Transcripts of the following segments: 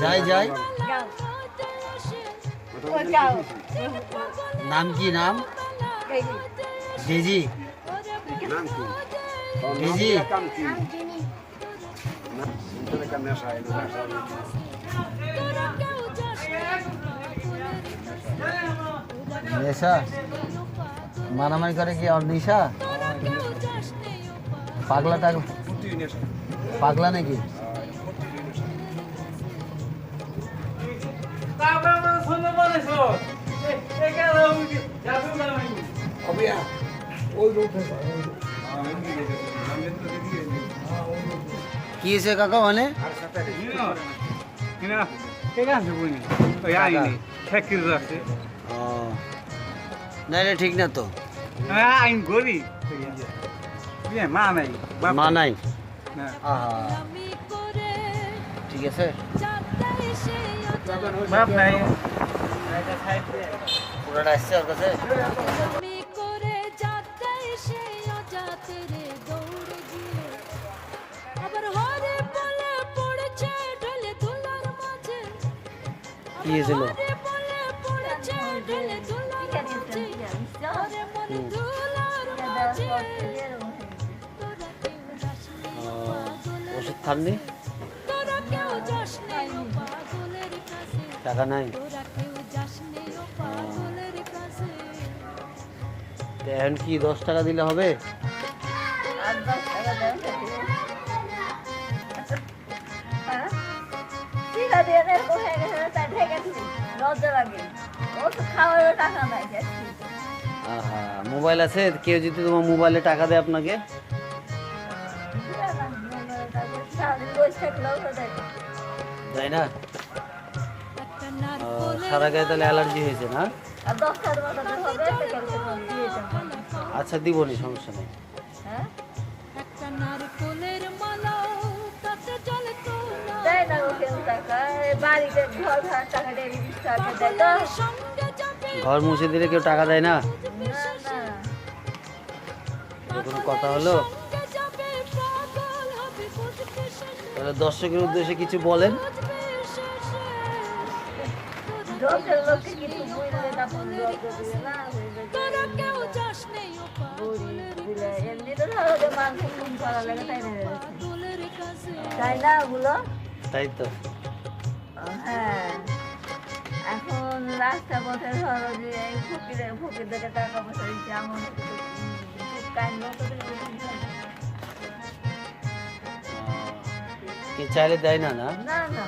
যাই যাই। নাম কি নাম? ডেজি। ডেজি নেশা মারামারি করে কি আর নেশা? পাগলা টাগলা পাগলা নাকি? কি হয়েছে কাকা মানে? না এটা ঠিক না তো। মা নাই। ঠিক আছে পুরোটা আসছে ওর কাছে। কি হয়েছিল? ওষুধ খাননি? টাকা নাই? এখন কি 10 টাকা দিলে হবে? মোবাইল আছে? কেউ যদি তোমার মোবাইলে টাকা দেয় আপনাকে? তাই না? সারা গায়ে তাহলে অ্যালার্জি হয়েছে না? আচ্ছা দিবনি, সমস্যা নেই। ঘর মুছে দিলে কেউ টাকা দেয় না? কোনো কথা হলো? তাহলে দর্শকের উদ্দেশ্যে কিছু বলেন। তাই তো। হ্যাঁ, এখন রাস্তা পথে ধরো যে ফকিরদেরকে টাকা পয়সা দিচ্ছে এমন চাইলে দেয় না? না না না,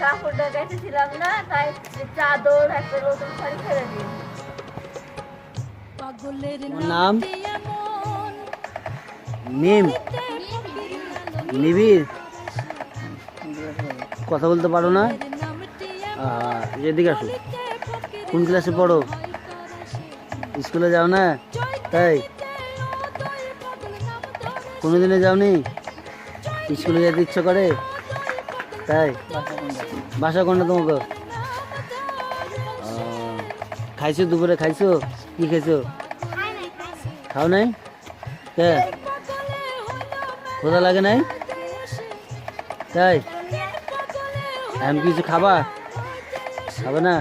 কাপড়টা কেটেছিলাম না, তাই চাদর একটা নতুন শাড়ি ফেলে দিয়েছি। নাম নিম নিবিড়। কথা বলতে পারো না? এদিকে আসো। কোন ক্লাসে পড়ো? স্কুলে যাও না? তাই কোনোদিনে যাওনি? স্কুলে যেতে ইচ্ছা করে? তাই বাসা কোনটা তোমাকে? খাইছো দুপুরে? খাইছো? কি খাইছো? খাও নাই? কে ক্ষুধা লাগে নাই? তাই এখন কিছু খাবা? খাবে না?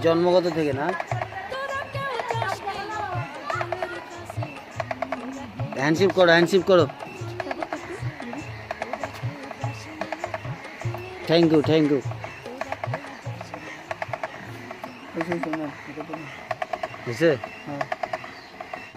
জন্মগত থেকে না? হ্যান্ডশিপ করো, হ্যান্ডশিপ করো। Thank you, thank you. হয়েছে?